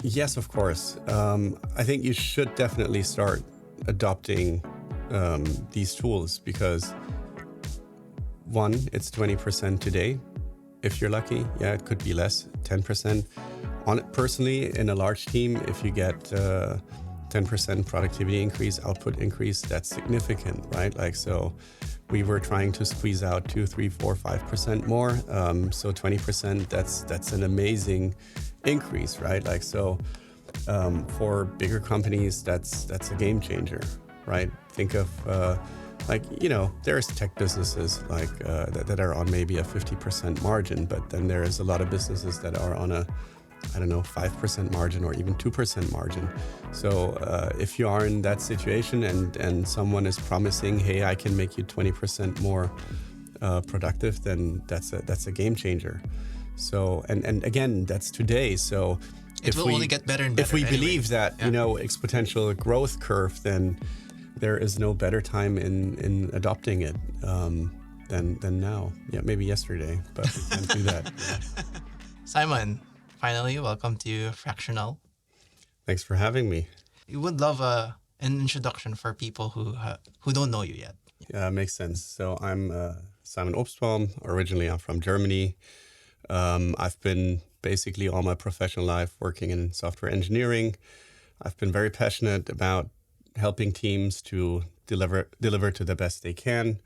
Yes, of course. I think you should definitely start adopting these tools because one, it's 20% today. If you're lucky, yeah, it could be less, 10%. On it personally, in a large team, if you get 10% productivity increase, output increase, that's significant, right? Like, so we were trying to squeeze out 2, 3, 4, 5% more. So 20%, that's an amazing increase, right? Like, so for bigger companies, that's a game changer, right? Think of there's tech businesses like that are on maybe a 50% margin, but then there's a lot of businesses that are on a 5% margin or even 2% margin. So if you are in that situation and someone is promising, hey, I can make you 20% more productive, then that's a game changer. So and again, that's today. So it will only get better and better. If we believe that exponential growth curve, then there is no better time in adopting it than now. Yeah, maybe yesterday, but we can't do that. Simon, finally, welcome to Fractional. Thanks for having me. We would love an introduction for people who don't know you yet. Yeah, makes sense. So I'm Simon Obstbaum. Originally, I'm from Germany. I've been basically all my professional life working in software engineering. I've been very passionate about helping teams to deliver to the best they can.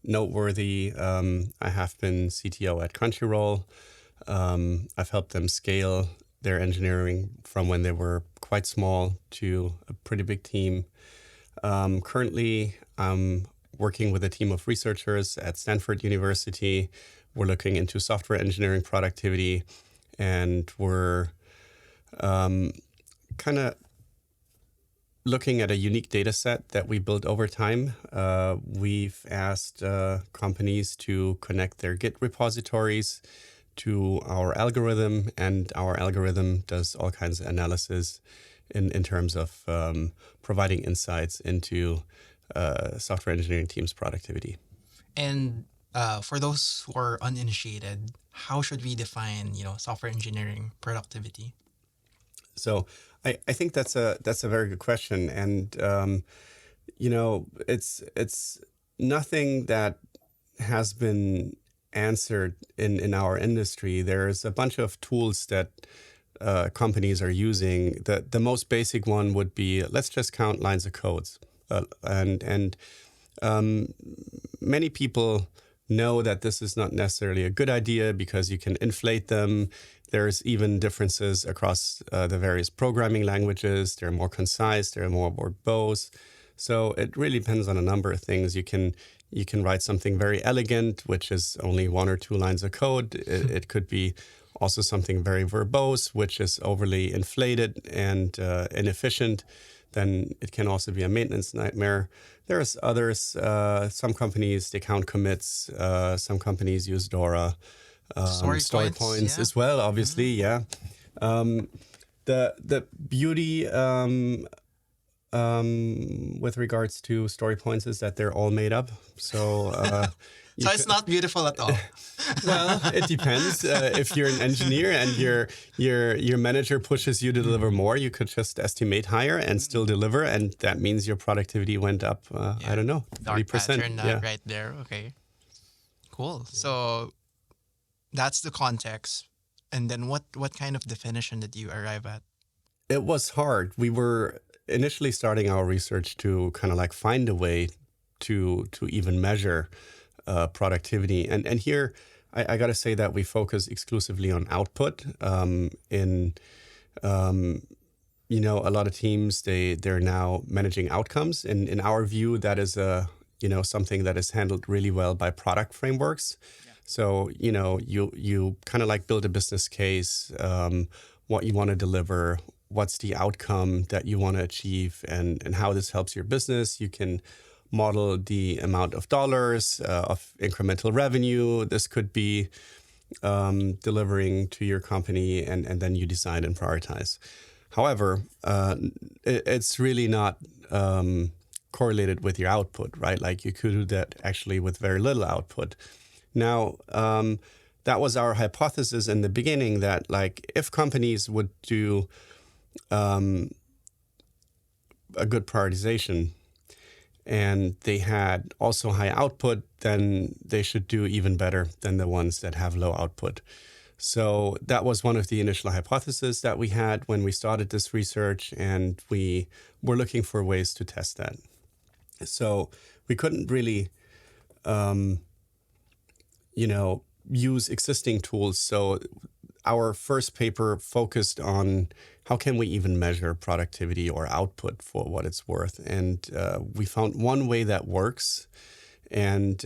Noteworthy, I have been CTO at Crunchyroll. I've helped them scale their engineering from when they were quite small to a pretty big team. Currently, I'm working with a team of researchers at Stanford University. We're looking into software engineering productivity, and we're kind of looking at a unique data set that we built over time. We've asked companies to connect their Git repositories to our algorithm, and our algorithm does all kinds of analysis in terms of providing insights into software engineering teams' productivity. And for those who are uninitiated, how should we define, software engineering productivity? So I think that's a very good question, and it's nothing that has been answered in our industry. There's a bunch of tools that companies are using. The most basic one would be, let's just count lines of codes, and many people know that this is not necessarily a good idea because you can inflate them. There's even differences across the various programming languages. They're more concise, they're more verbose. So it really depends on a number of things. You can write something very elegant, which is only 1 or 2 lines of code. It could be also something very verbose, which is overly inflated and inefficient. Then it can also be a maintenance nightmare. There's others. Some companies, they count commits. Some companies use Dora. Story points as well, obviously, yeah. The beauty with regards to story points is that they're all made up. So so it's not beautiful at all. Well, it depends. If you're an engineer and your manager pushes you to deliver more, you could just estimate higher and still deliver, and that means your productivity went up. I don't know, 30%. Pattern, right there. Okay, cool. Yeah. So that's the context, and then what kind of definition did you arrive at? It was hard. We were initially starting our research to kind of like find a way to even measure productivity. And here, I got to say that we focus exclusively on output. A lot of teams, they're now managing outcomes. And in our view, that is something that is handled really well by product frameworks. Yeah. So, you kind of like build a business case, what you want to deliver, what's the outcome that you want to achieve, and how this helps your business. You can model the amount of dollars of incremental revenue this could be delivering to your company, and then you design and prioritize. However, it's really not correlated with your output, right? Like you could do that actually with very little output. Now, that was our hypothesis in the beginning, that like if companies would do a good prioritization and they had also high output, then they should do even better than the ones that have low output. So that was one of the initial hypotheses that we had when we started this research, and we were looking for ways to test that. So we couldn't really, use existing tools. So our first paper focused on how can we even measure productivity or output for what it's worth. And we found one way that works. And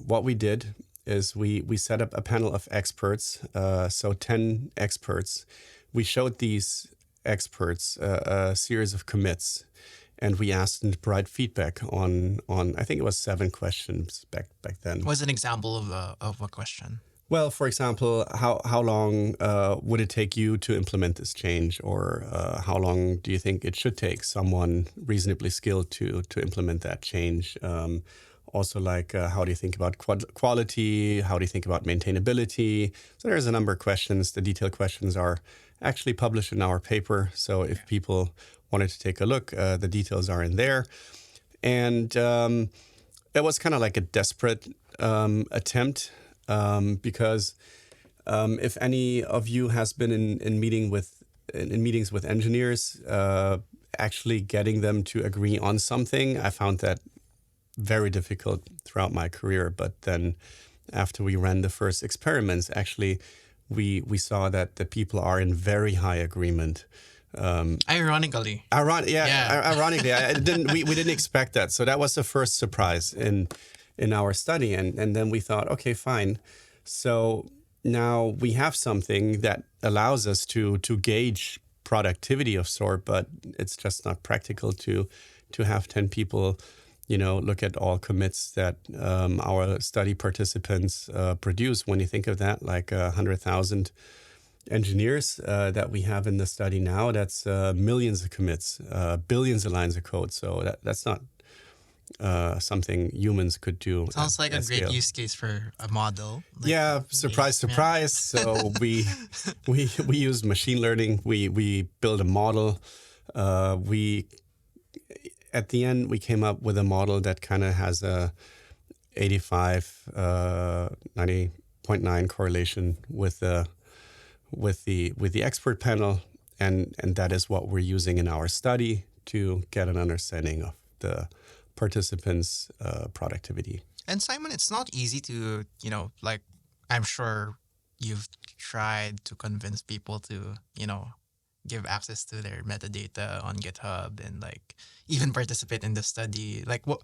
what we did is we set up a panel of experts, so 10 experts. We showed these experts a series of commits, and we asked them to provide feedback on I think it was 7 questions back then. What's an example of a question? Well, for example, how long would it take you to implement this change, or how long do you think it should take someone reasonably skilled to implement that change? Also, like, how do you think about quality? How do you think about maintainability? So there's a number of questions. The detailed questions are actually published in our paper. So if people wanted to take a look, the details are in there. And it was kind of like a desperate attempt, because if any of you has been in meetings with engineers, actually getting them to agree on something, I found that very difficult throughout my career. But then after we ran the first experiments, actually we saw that the people are in very high agreement. Ironically. Ironically, we didn't expect that. So that was the first surprise in our study. And then we thought, okay, fine. So now we have something that allows us to gauge productivity of sort, but it's just not practical to have 10 people look at all commits that our study participants produce. When you think of that, like 100,000 engineers that we have in the study now, that's millions of commits, billions of lines of code. So that's not something humans could do. Sounds like a great scale. use case for a model. Surprise. So we use machine learning. We build a model. At the end, we came up with a model that kind of has a 90.9 correlation with the expert panel, and that is what we're using in our study to get an understanding of the participants' productivity. And Simon, it's not easy to, I'm sure you've tried to convince people to, give access to their metadata on GitHub and even participate in the study. Like what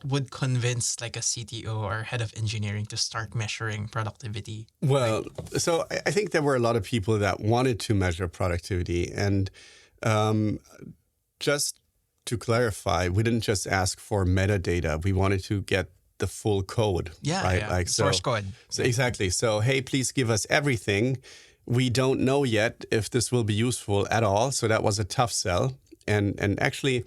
would convince like a CTO or head of engineering to start measuring productivity? Well, so I think there were a lot of people that wanted to measure productivity, and just to clarify, we didn't just ask for metadata. We wanted to get the full code. Yeah, right? yeah. Source code. So exactly. So, hey, please give us everything. We don't know yet if this will be useful at all. So that was a tough sell. And actually,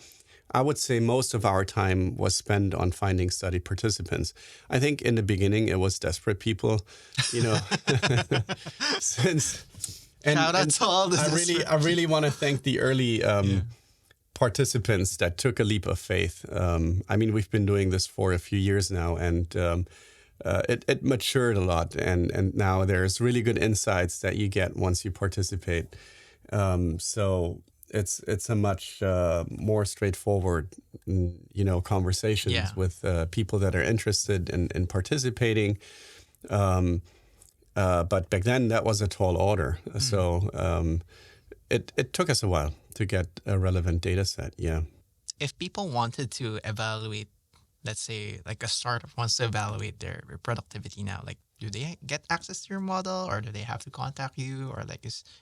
I would say most of our time was spent on finding study participants. I think in the beginning, it was desperate people, Shout out to all the I really want to thank the early participants that took a leap of faith. We've been doing this for a few years now, and it matured a lot. And now there's really good insights that you get once you participate. So it's a much more straightforward, conversations with people that are interested in participating. But back then, that was a tall order. So it took us a while to get a relevant data set. Yeah. If people wanted to evaluate, let's say, like a startup wants to evaluate their productivity now, do they get access to your model, or do they have to contact you, or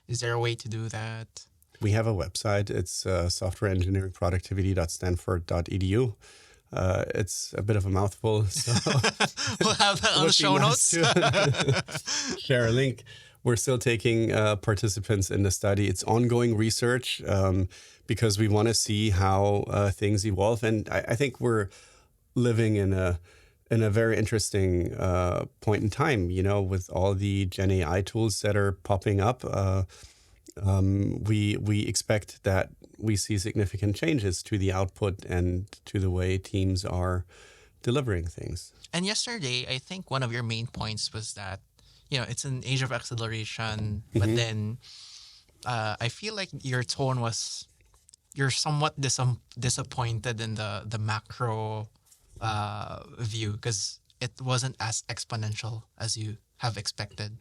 is there a way to do that? We have a website. It's softwareengineeringproductivity.stanford.edu. It's a bit of a mouthful, so we'll have that on the show notes. Share a link. We're still taking participants in the study. It's ongoing research because we want to see how things evolve. And I think we're living in a in a very interesting point in time, with all the Gen AI tools that are popping up. We expect that we see significant changes to the output and to the way teams are delivering things. And yesterday, I think one of your main points was that, it's an age of acceleration, but then I feel like your tone was you're somewhat disappointed in the macro view because it wasn't as exponential as you have expected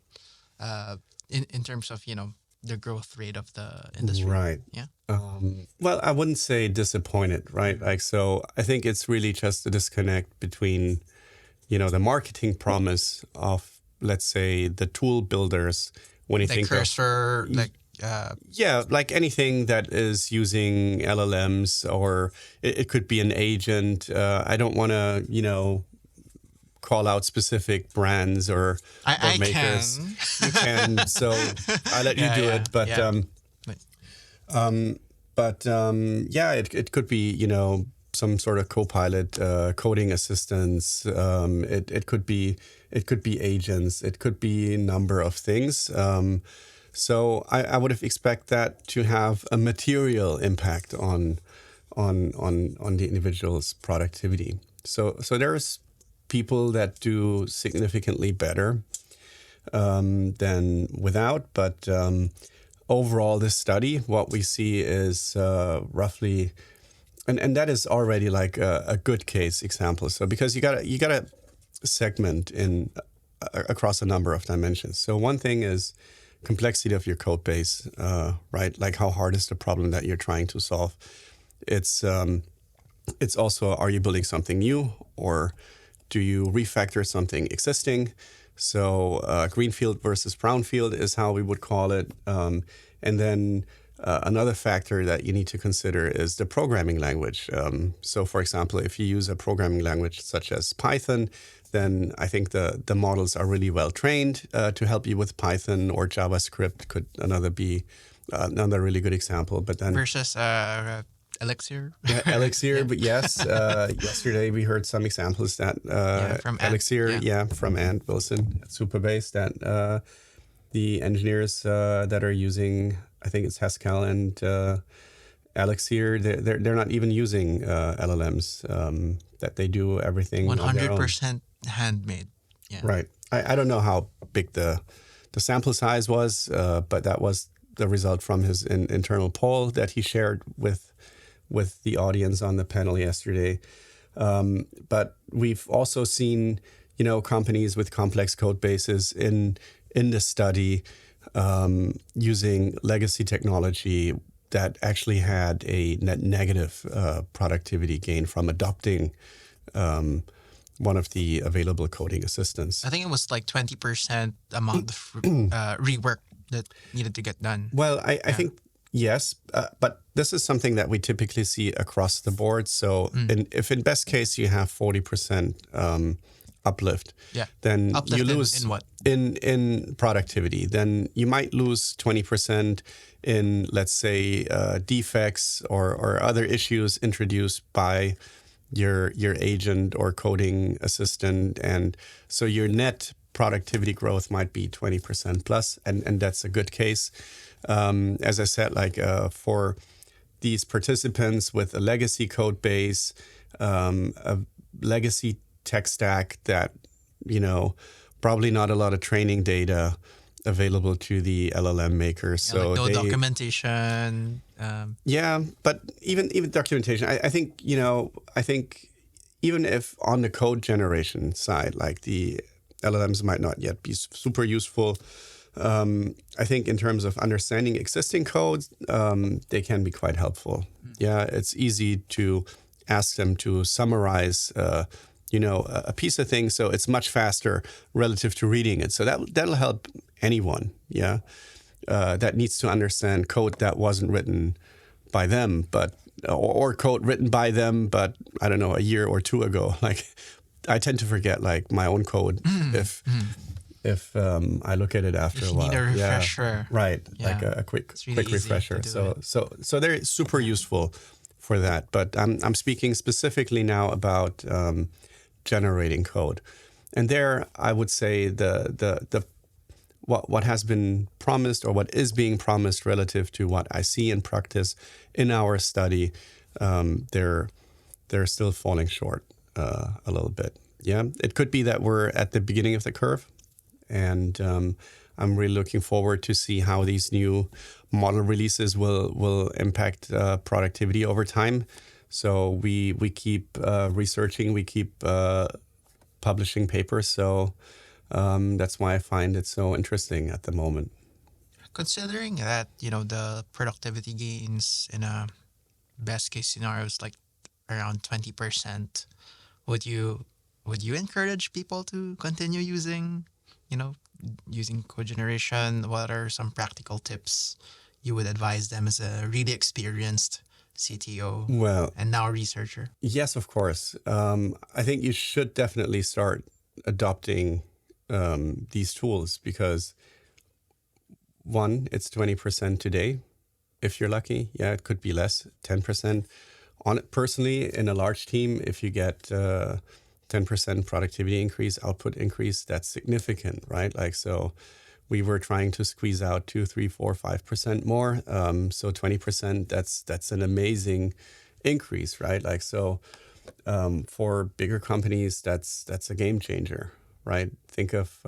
in terms of, the growth rate of the industry. Right. Yeah. Well, I wouldn't say disappointed, right? Like, so I think it's really just a disconnect between, the marketing promise of, let's say, the tool builders when you Like think cursor, like anything that is using LLMs, or it could be an agent. I don't want to, call out specific brands or I makers. can. You can, so I let you do it. But it could be, some sort of co-pilot, coding assistants. It could be agents. It could be a number of things. So I would have expect that to have a material impact on the individual's productivity. So there's people that do significantly better than without, but overall, this study, what we see is roughly, and that is already like a good case example. So because you gotta segment in across a number of dimensions. So one thing is complexity of your code base, right? Like how hard is the problem that you're trying to solve? It's also, are you building something new, or do you refactor something existing? So greenfield versus brownfield is how we would call it. And then another factor that you need to consider is the programming language. So for example, if you use a programming language such as Python, then I think the models are really well trained to help you with Python, or JavaScript could be another really good example. But then versus Elixir. Yeah, Elixir, but yes, yesterday we heard some examples that from Elixir, from Ant Wilson at Superbase, that the engineers that are using, I think it's Haskell and Elixir, they're not even using LLMs. That they do everything 100% handmade. Yeah. Right. I don't know how big the sample size was, but that was the result from his internal poll that he shared with the audience on the panel yesterday. But we've also seen, companies with complex code bases in the study using legacy technology that actually had a net negative productivity gain from adopting one of the available coding assistants. I think it was like 20% amount of rework that needed to get done. Well, I think yes, but this is something that we typically see across the board. So if in best case you have 40% uplift, then uplift you lose in what? In productivity. Then you might lose 20% in, let's say, defects or other issues introduced by your agent or coding assistant. And so your net productivity growth might be 20% plus, and that's a good case. As I said, like for these participants with a legacy code base, a legacy tech stack that, probably not a lot of training data available to the LLM makers. So like no documentation. Yeah, but even documentation, I think, I think even if on the code generation side, like the LLMs might not yet be super useful, I think in terms of understanding existing code, they can be quite helpful. Yeah, it's easy to ask them to summarize, a piece of things, so it's much faster relative to reading it. So that'll help anyone. Yeah, that needs to understand code that wasn't written by them, but or code written by them, but I don't know, a year or two ago. Like I tend to forget like my own code if I look at it after a while. Need a refresher. Yeah, right. Yeah. Like a quick refresher. So they're super useful for that. But I'm speaking specifically now about generating code. And there, I would say the what has been promised or what is being promised relative to what I see in practice in our study, they're still falling short a little bit. Yeah, it could be that we're at the beginning of the curve, and I'm really looking forward to see how these new model releases will impact productivity over time. So we keep researching, we keep publishing papers. So that's why I find it so interesting at the moment. Considering that, the productivity gains in a best case scenario is like around 20%, would you encourage people to continue you know, using code generation? What are some practical tips you would advise them as a really experienced CTO Well, and now researcher? yes, of course. I think you should definitely start adopting these tools because one, it's 20% today. If you're lucky, yeah, it could be less, 10%. On it personally, in a large team, if you get 10% productivity increase, output increase, that's significant, right? Like, so we were trying to squeeze out 2, 3, 4, 5% more. So 20%, that's an amazing increase, right? Like, so for bigger companies, that's a game changer, right? Think of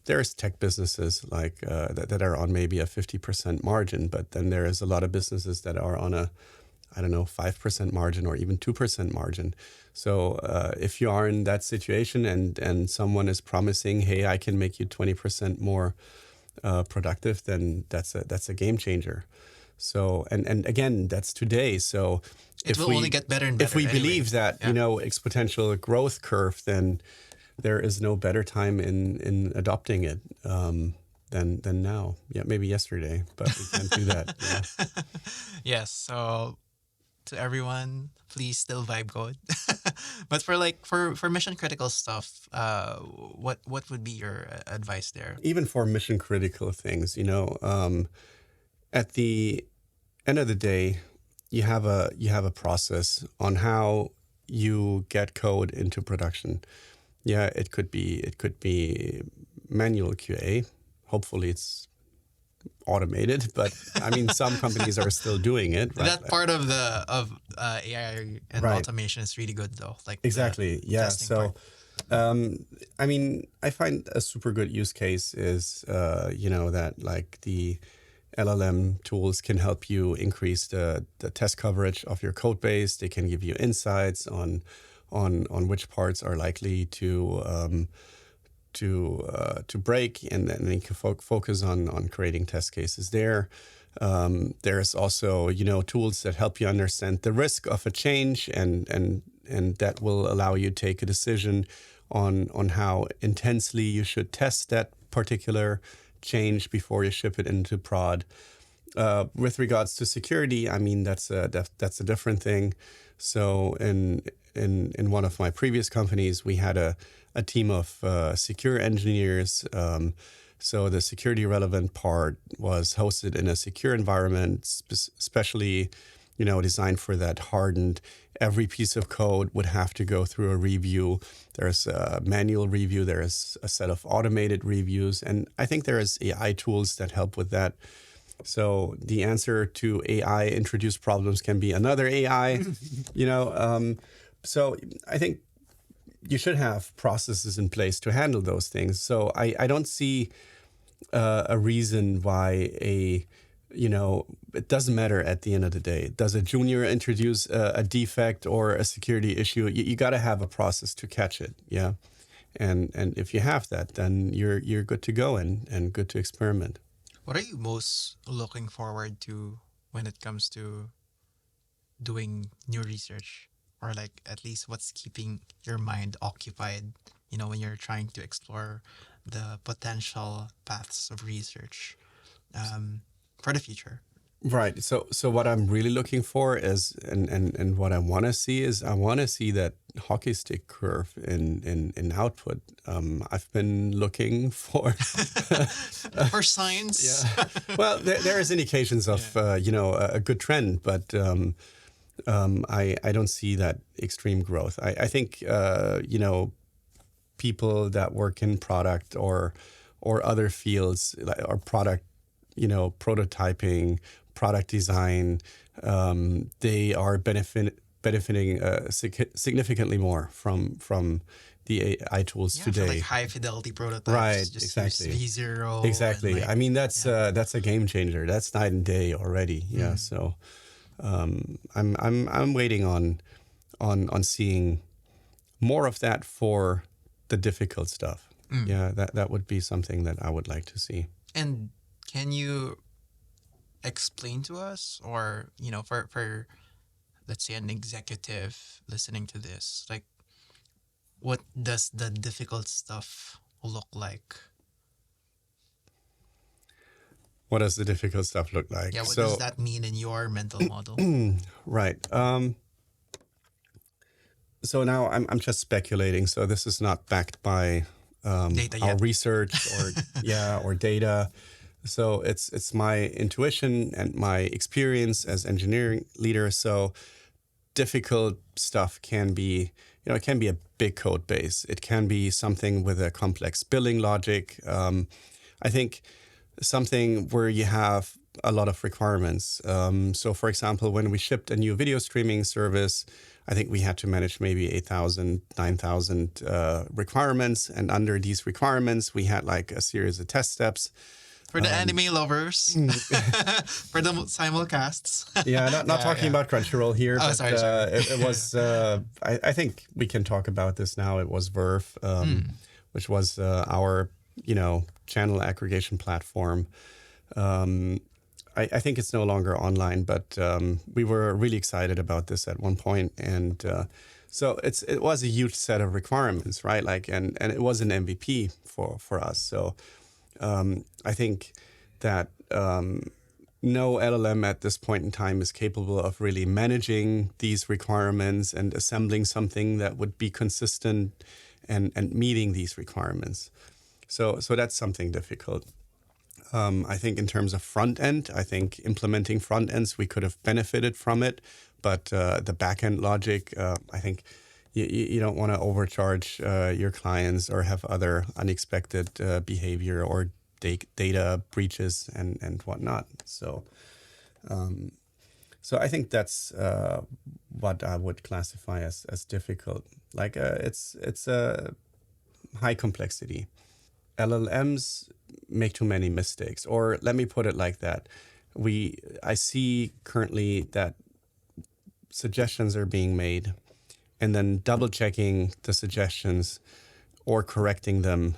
there's tech businesses like that are on maybe a 50% margin, but then there is a lot of businesses that are on a, I don't know, 5% margin or even 2% margin. So if you are in that situation and someone is promising, hey, I can make you 20% more productive, then that's a game changer. So and again, that's today. So It will only get better and better. if we anyway. believe that Yeah. exponential growth curve, then there is no better time in adopting it than now. Yeah, maybe yesterday, but we can't do that. Yeah. Yes. So to everyone, please still vibe code. But for mission critical stuff, what would be your advice there? Even for mission critical things, at the end of the day, you have a process on how you get code into production. Yeah, it could be manual QA. Hopefully, it's automated, but I mean, some companies are still doing it. Right? That part of AI and Right. automation is really good though. Like Exactly. the Yeah. testing So, part. I mean, I find a super good use case is, that like the LLM tools can help you increase the test coverage of your code base. They can give you insights on which parts are likely to break, and then you can focus on creating test cases there. There's also tools that help you understand the risk of a change, and that will allow you to take a decision on how intensely you should test that particular change before you ship it into prod. With regards to security, I mean that's a different thing. So in one of my previous companies, we had a team of secure engineers. So the security relevant part was hosted in a secure environment, especially designed for that hardened. Every piece of code would have to go through a review. There's a manual review. There is a set of automated reviews. And I think there is AI tools that help with that. So the answer to AI introduced problems can be another AI, so I think you should have processes in place to handle those things. So I don't see a reason why it doesn't matter at the end of the day. Does a junior introduce a defect or a security issue? You got to have a process to catch it. Yeah. And if you have that, then you're good to go and good to experiment. What are you most looking forward to when it comes to doing new research? Or like at least what's keeping your mind occupied, when you're trying to explore the potential paths of research for the future? Right. So what I'm really looking for is, and what I want to see is, I want to see that hockey stick curve in output. I've been looking for For science. yeah. Well, there is indications of a good trend, but I don't see that extreme growth. I think people that work in product or other fields or product, prototyping, product design, they are benefiting significantly more from the AI tools Yeah, for like today. high fidelity prototypes, Right, just use exactly. V0 and Exactly. like, I mean, yeah. that's a game changer. That's night and day already. Yeah. Mm. So I'm waiting on seeing more of that for the difficult stuff. Mm. Yeah, that would be something that I would like to see. And can you explain to us, or for let's say an executive listening to this, like what does the difficult stuff look like? What does the difficult stuff look like? Yeah, what does So, that mean in your mental model? right. So now I'm just speculating. So this is not backed by Data our yet. research or data. So it's my intuition and my experience as engineering leader. So difficult stuff can be, it can be a big code base. It can be something with a complex billing logic. I think something where you have a lot of requirements. So, for example, when we shipped a new video streaming service, I think we had to manage maybe 8,000, 9,000 requirements. And under these requirements, we had like a series of test steps. For the anime lovers, for the simulcasts. Yeah, not Yeah, talking yeah. about Crunchyroll here, Oh, but sorry. it was. I think we can talk about this now. It was Verve, which was our channel aggregation platform. I think it's no longer online, but we were really excited about this at one point, and so it was a huge set of requirements, right? Like, and it was an MVP for us. So I think that no LLM at this point in time is capable of really managing these requirements and assembling something that would be consistent and meeting these requirements. So that's something difficult. I think in terms of front end, I think implementing front ends, we could have benefited from it. But the back end logic, I think you don't want to overcharge your clients or have other unexpected behavior or data breaches and whatnot. So I think that's what I would classify as difficult. Like it's a high complexity. LLMs make too many mistakes, or let me put it like that. I see currently that suggestions are being made, and then double checking the suggestions or correcting them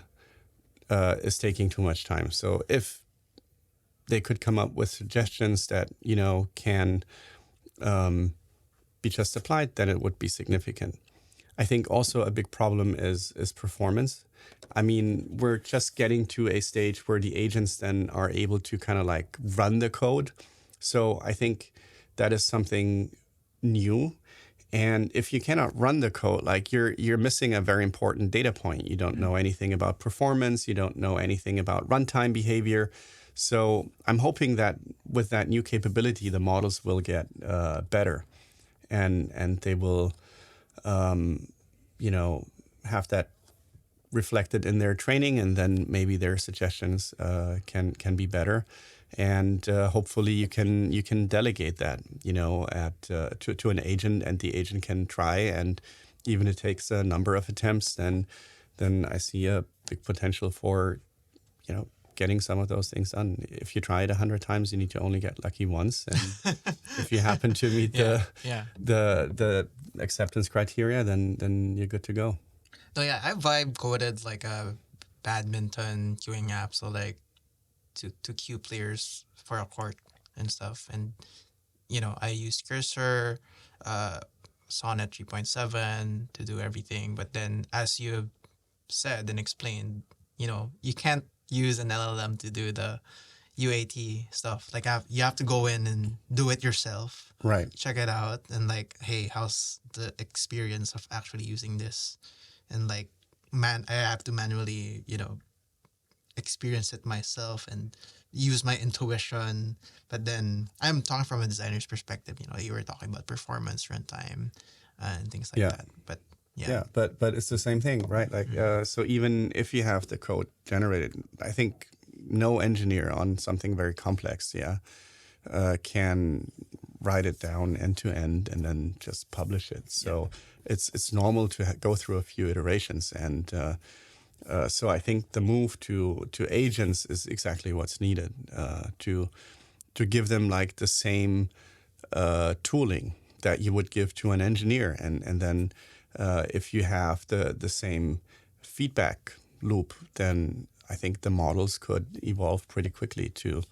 is taking too much time. So if they could come up with suggestions that can be just applied, then it would be significant. I think also a big problem is performance. I mean, we're just getting to a stage where the agents then are able to kind of like run the code. So I think that is something new. And if you cannot run the code, like you're missing a very important data point. You don't know anything about performance. You don't know anything about runtime behavior. So I'm hoping that with that new capability, the models will get better, and they will, have that reflected in their training, and then maybe their suggestions can be better. And hopefully you can delegate that, to an agent, and the agent can try, and even it takes a number of attempts, then I see a big potential for, getting some of those things done. If you try it 100 times, you need to only get lucky once. And if you happen to meet the acceptance criteria, then you're good to go. No, yeah, I vibe coded like a badminton queuing app, so like to queue players for a court and stuff. And I used Cursor, uh, Sonnet 3.7 to do everything. But then, as you said and explained, you can't use an LLM to do the UAT stuff. Like you have to go in and do it yourself, Right. check it out, and like, hey, how's the experience of actually using this? And like, I have to manually, experience it myself and use my intuition. But then I'm talking from a designer's perspective. You were talking about performance, runtime, and things like Yeah. that. But yeah. Yeah, but it's the same thing, right? Like, so even if you have the code generated, I think no engineer on something very complex, can write it down end to end and then just publish it. So it's normal to go through a few iterations, and so I think the move to agents is exactly what's needed to give them like the same tooling that you would give to an engineer, and then if you have the same feedback loop, then I think the models could evolve pretty quickly to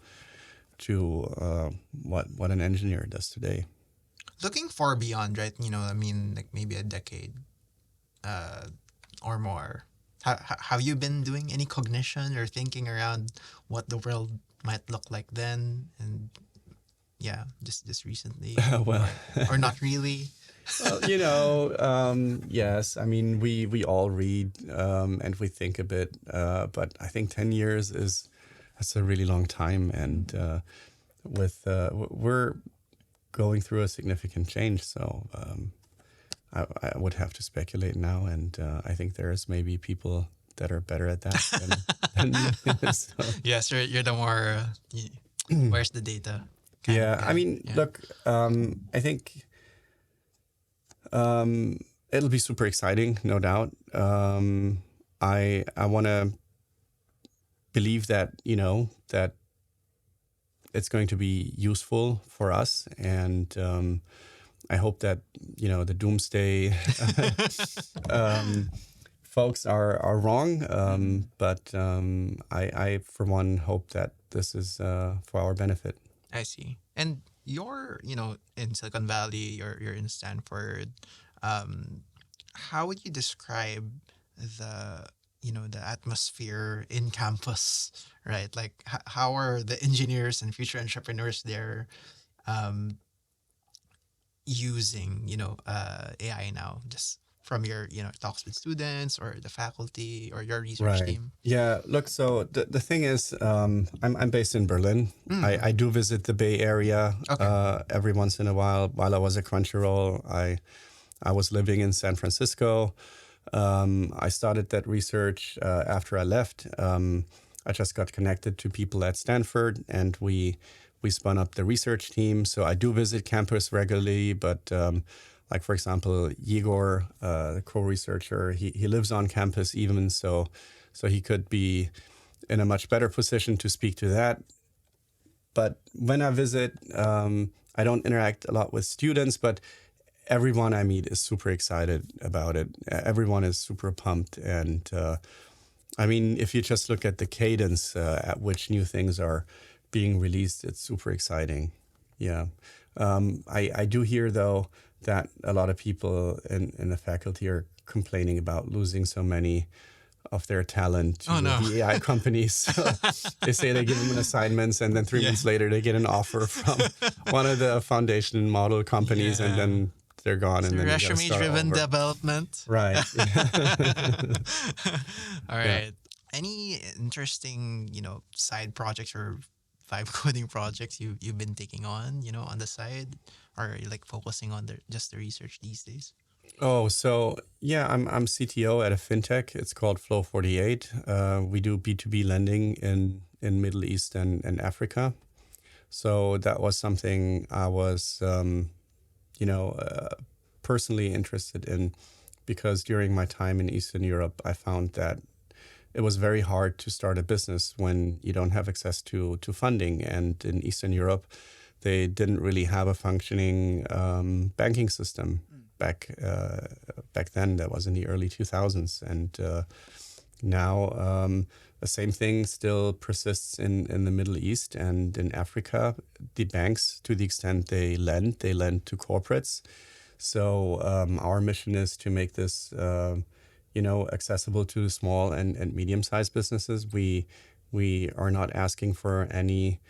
what an engineer does today. Looking far beyond, right? I mean, like maybe a decade or more. Have you been doing any cognition or thinking around what the world might look like then? And yeah, just recently, Well, or not really. well, yes. I mean, we all read and we think a bit, but I think 10 years that's a really long time, and we're going through a significant change. So I would have to speculate now, and I think there's maybe people that are better at that than me. So. Yes, you're the more. Where's the data? Kind of guy. I mean, look, I think it'll be super exciting, no doubt. I want to believe that that it's going to be useful for us, and I hope that the doomsday folks are wrong, but I for one hope that this is for our benefit. I see. And you're, in Silicon Valley, you're in Stanford. How would you describe the, the atmosphere in campus, right? Like, how are the engineers and future entrepreneurs there using, AI now? Just from your, talks with students or the faculty or your research team? Yeah. Look, so the thing is, I'm based in Berlin. I do visit the Bay Area every once in a while. While I was at Crunchyroll, I was living in San Francisco. I started that research after I left. I just got connected to people at Stanford, and we spun up the research team. So I do visit campus regularly, but like, for example, Igor, the co-researcher, he lives on campus even, so he could be in a much better position to speak to that. But when I visit, I don't interact a lot with students, but everyone I meet is super excited about it. Everyone is super pumped. And I mean, if you just look at the cadence at which new things are being released, it's super exciting. Yeah. I do hear, though, that a lot of people in the faculty are complaining about losing so many of their talent to the AI companies. So they say they give them an assignments, and then 3 months later they get an offer from one of the foundation model companies, and then they're gone. And then resume-driven development. Right. All right. Any interesting, side projects or vibe coding projects you've been taking on, on the side, or like focusing on just the research these days? Oh, so yeah, I'm CTO at a fintech. It's called Flow 48. We do B2B lending in Middle East and Africa. So that was something I was, personally interested in, because during my time in Eastern Europe, I found that it was very hard to start a business when you don't have access to funding. And in Eastern Europe, they didn't really have a functioning banking system back then. That was in the early 2000s. And now the same thing still persists in the Middle East and in Africa. The banks, to the extent they lend to corporates. So our mission is to make this accessible to small and medium-sized businesses. We are not asking for any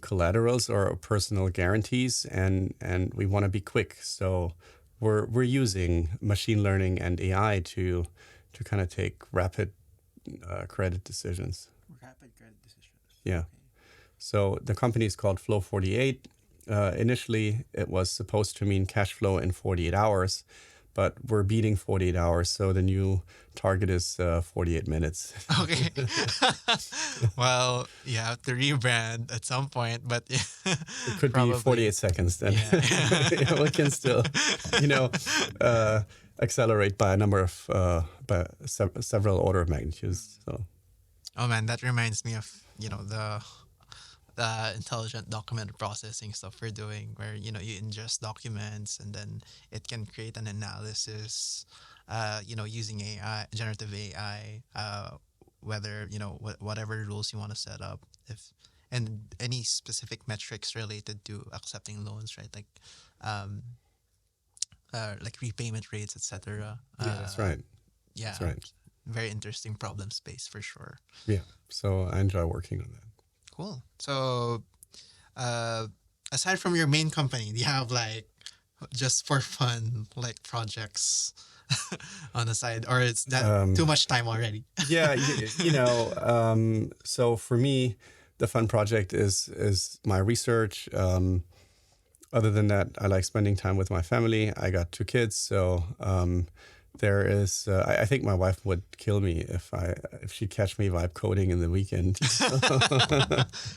collaterals or personal guarantees, and we want to be quick. So we're using machine learning and AI to kind of take rapid credit decisions. Rapid credit decisions. Yeah. So the company is called Flow 48. Initially, it was supposed to mean cash flow in 48 hours, but we're beating 48 hours. So the new target is 48 minutes. Okay. Well, you have to rebrand at some point, but It could be probably 48 seconds then. yeah. We can still, you know, accelerate by a number of, several order of magnitudes. So. Oh man, that reminds me of, the intelligent document processing stuff we're doing, where you ingest documents and then it can create an analysis, using AI, generative AI, whether whatever rules you want to set up, if and any specific metrics related to accepting loans, right? Like repayment rates, etc. Yeah, that's right. Yeah, That's right. very interesting problem space for sure. Yeah. So I enjoy working on that. Cool. So, uh, aside from your main company, do you have like just for fun like projects on the side, or is that too much time already? Yeah, so for me, the fun project is my research. Other than that, I like spending time with my family. I got 2 kids, so there is. I think my wife would kill me if she'd catch me vibe coding in the weekend.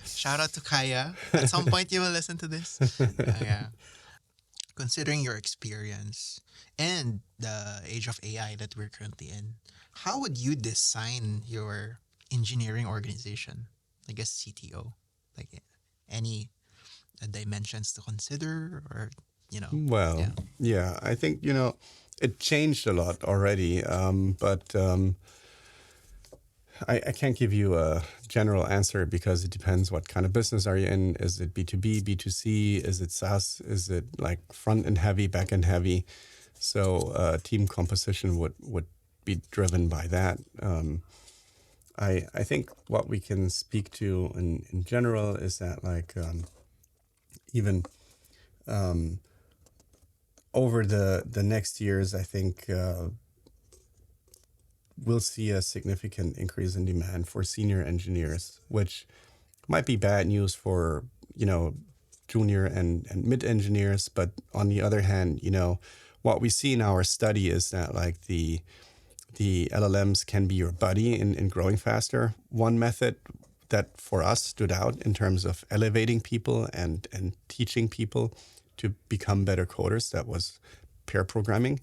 Shout out to Kaya. At some point, you will listen to this. Yeah. Considering your experience and the age of AI that we're currently in, how would you design your engineering organization, like a CTO? Like any dimensions to consider, or Well, yeah. yeah, I think it changed a lot already, but I can't give you a general answer because it depends what kind of business are you in. Is it B2B, B2C? Is it SaaS? Is it like front end heavy, back end heavy? So team composition would be driven by that. I think what we can speak to in general is that like even over the next years, I think we'll see a significant increase in demand for senior engineers, which might be bad news for, junior and mid engineers. But on the other hand, what we see in our study is that like the LLMs can be your buddy in growing faster. One method that for us stood out in terms of elevating people and teaching people to become better coders, that was pair programming.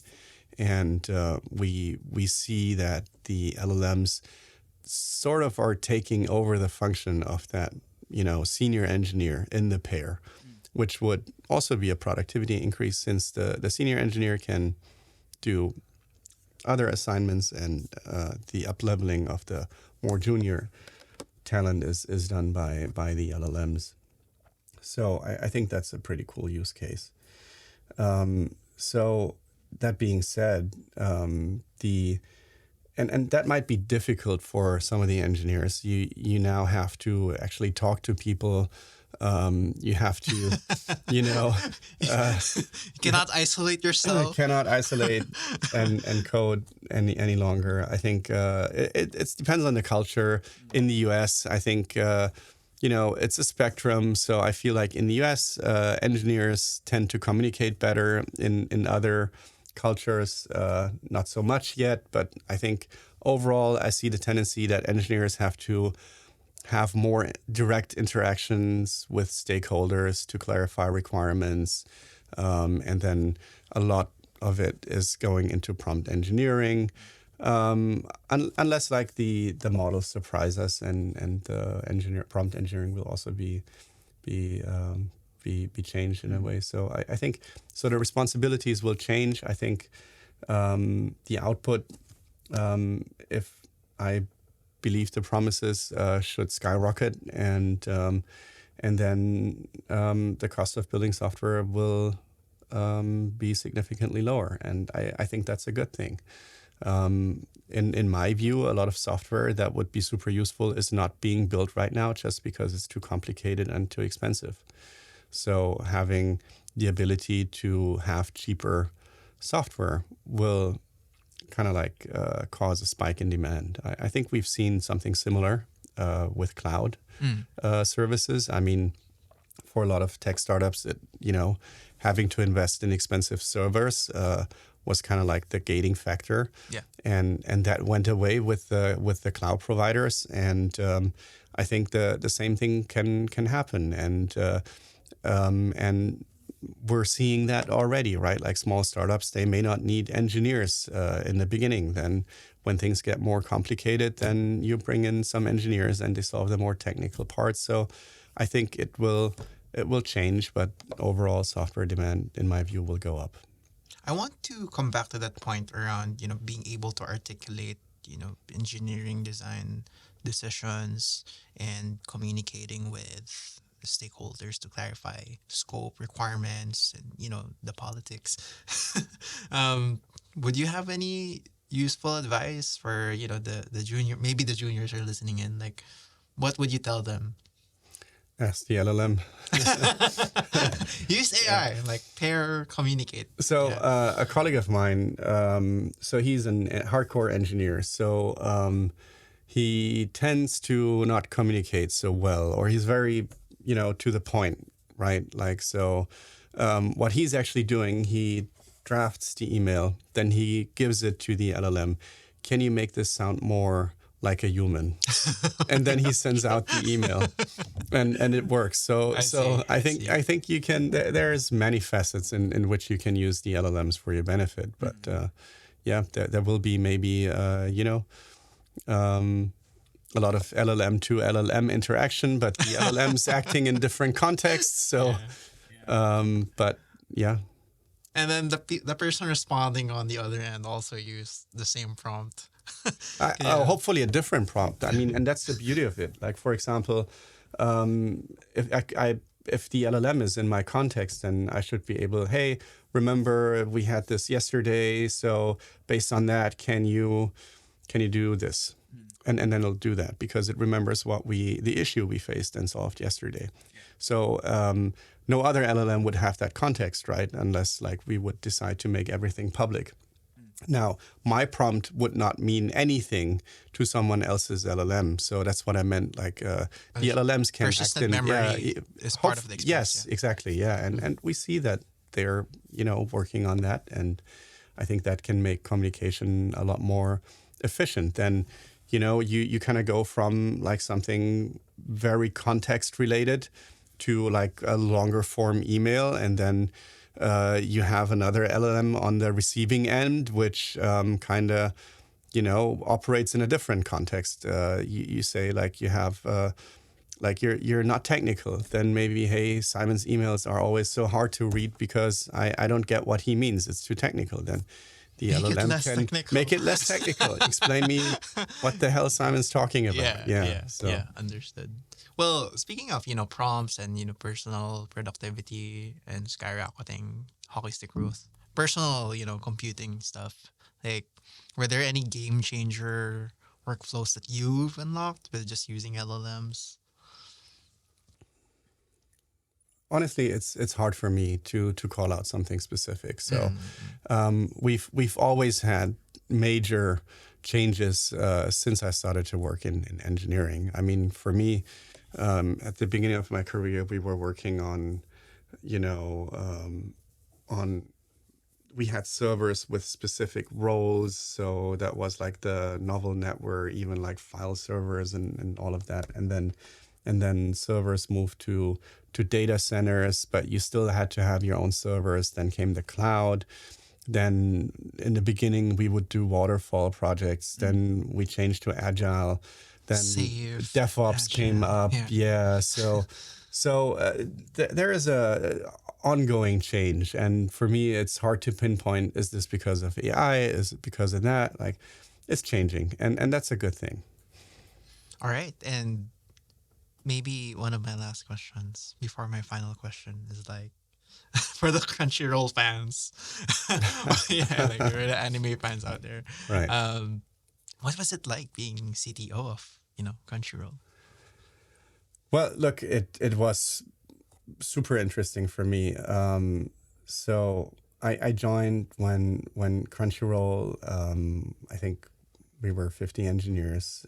And we see that the LLMs sort of are taking over the function of that, senior engineer in the pair, which would also be a productivity increase since the senior engineer can do other assignments and the up-leveling of the more junior talent is done by the LLMs. So I think that's a pretty cool use case. So that being said, and that might be difficult for some of the engineers. You now have to actually talk to people. You have to, you cannot isolate yourself. Cannot isolate and code any longer. I think it depends on the culture. In the US, I think it's a spectrum. So I feel like in the US, engineers tend to communicate better. In other cultures, not so much yet. But I think overall, I see the tendency that engineers have to have more direct interactions with stakeholders to clarify requirements. And then a lot of it is going into prompt engineering. Unless like the models surprise us and the prompt engineering will also be changed in a way. So I think the responsibilities will change. I think the output, if I believe the promises, should skyrocket, and then the cost of building software will be significantly lower, and I think that's a good thing. In my view, a lot of software that would be super useful is not being built right now just because it's too complicated and too expensive. So having the ability to have cheaper software will kind of like cause a spike in demand. I think we've seen something similar with cloud Mm. services. I mean, for a lot of tech startups, having to invest in expensive servers was kind of like the gating factor, Yeah. and that went away with the cloud providers. And I think the same thing can happen, and we're seeing that already, right? Like small startups, they may not need engineers in the beginning. Then when things get more complicated, then you bring in some engineers and they solve the more technical parts. So I think it will change, but overall software demand, in my view, will go up. I want to come back to that point around, being able to articulate, engineering design decisions and communicating with the stakeholders to clarify scope, requirements, and, the politics. Would you have any useful advice for, the junior, maybe the juniors are listening in, like, what would you tell them? Ask the LLM. Use AI, like pair, communicate. So Yeah. a colleague of mine, so he's a hardcore engineer. So he tends to not communicate so well, or he's very, to the point, right? Like, so what he's actually doing, he drafts the email, then he gives it to the LLM. Can you make this sound more like a human? And then he sends out the email, and it works. So I think you can. There's many facets in which you can use the LLMs for your benefit. But there will be maybe a lot of LLM to LLM interaction, but the LLMs acting in different contexts. So, but yeah. And then the person responding on the other end also used the same prompt. Hopefully a different prompt. I mean, and that's the beauty of it. Like, for example, if the LLM is in my context, then I should be able, hey, remember we had this yesterday. So based on that, can you do this? And then it'll do that because it remembers the issue we faced and solved yesterday. So no other LLM would have that context, right? Unless like we would decide to make everything public. Now, my prompt would not mean anything to someone else's LLM. So that's what I meant. Like the LLMs can persistent act in memory is part of the experience. Yes, exactly. Yeah, and we see that they're working on that, and I think that can make communication a lot more efficient. Then you kind of go from like something very context related to like a longer form email, and then you have another LLM on the receiving end, which kind of, operates in a different context. You say like you have, like you're not technical. Then maybe, hey, Simon's emails are always so hard to read because I don't get what he means. It's too technical. Then the LLM can make it less technical. Explain me what the hell Simon's talking about. Yeah, understood. Well, speaking of, prompts and, personal productivity and skyrocketing hockey stick growth, personal, computing stuff, like, were there any game changer workflows that you've unlocked with just using LLMs? Honestly, it's hard for me to call out something specific. So we've always had major changes since I started to work in engineering. I mean, for me, at the beginning of my career, we were working on, we had servers with specific roles. So that was like the novel net were even like file servers and all of that. And then servers moved to data centers, but you still had to have your own servers. Then came the cloud. Then in the beginning, we would do waterfall projects. Then we changed to agile. Then DevOps came up. Yeah. So there is a ongoing change. And for me, it's hard to pinpoint, is this because of AI? Is it because of that? Like, it's changing. And that's a good thing. All right. And maybe one of my last questions before my final question is like, for the Crunchyroll fans, like there are the anime fans out there. Right. What was it like being CTO of, Crunchyroll? Well, look, it was super interesting for me. So I joined when Crunchyroll, I think we were 50 engineers.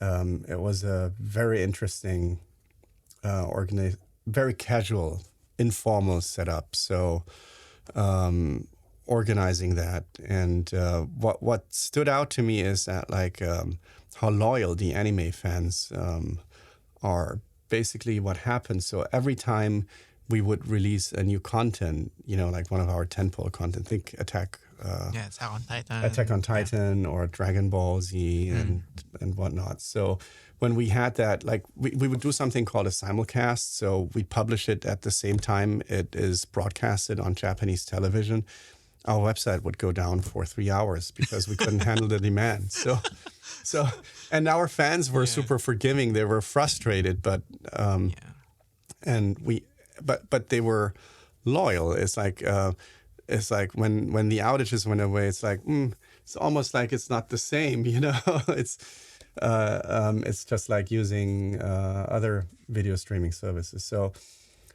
It was a very interesting, very casual, informal setup. So organizing that, and what stood out to me is that like how loyal the anime fans are. Basically, what happens. So every time we would release a new content, like one of our tentpole content, think Attack on Titan. Attack on Titan or Dragon Ball Z and whatnot. So when we had that, like we would do something called a simulcast. So we publish it at the same time it is broadcasted on Japanese television. Our website would go down for 3 hours because we couldn't handle the demand. So, and our fans were super forgiving. They were frustrated, but but they were loyal. It's like when the outages went away, it's like it's almost like it's not the same. It's just like using other video streaming services.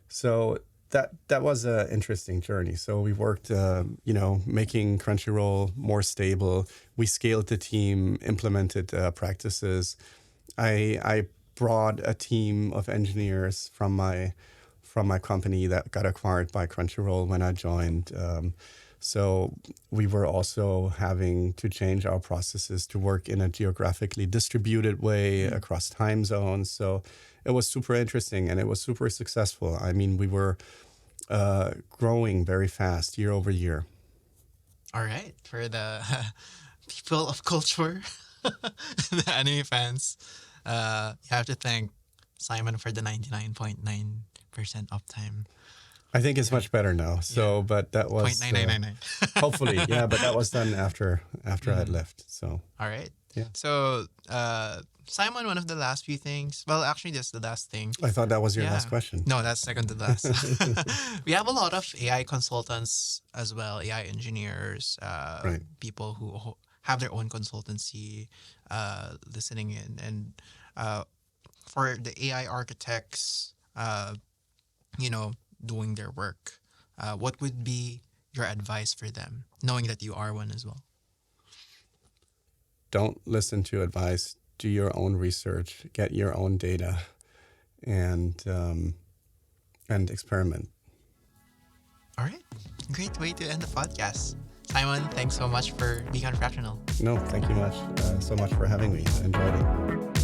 So that was an interesting journey. So we worked, making Crunchyroll more stable. We scaled the team, implemented practices. I brought a team of engineers from my company that got acquired by Crunchyroll when I joined. So we were also having to change our processes to work in a geographically distributed way across time zones. So it was super interesting and it was super successful. I mean, we were growing very fast year over year. All right. For the people of culture, the anime fans, you have to thank Simon for the 99.9% uptime. I think it's much better now. So, but that was 0.9999. Hopefully, yeah. But that was done after I had left. So, all right. Yeah. So, Simon, one of the last few things. Well, actually, that's the last thing. I thought that was your last question. No, that's second to last. We have a lot of AI consultants as well, AI engineers, people who have their own consultancy, listening in, and for the AI architects, doing their work, what would be your advice for them, knowing that you are one as well? Don't listen to advice. Do your own research. Get your own data, and experiment. All right, great way to end the podcast. Simon, thanks so much for being on Fractional. No, thank you so much for having me. I enjoyed it.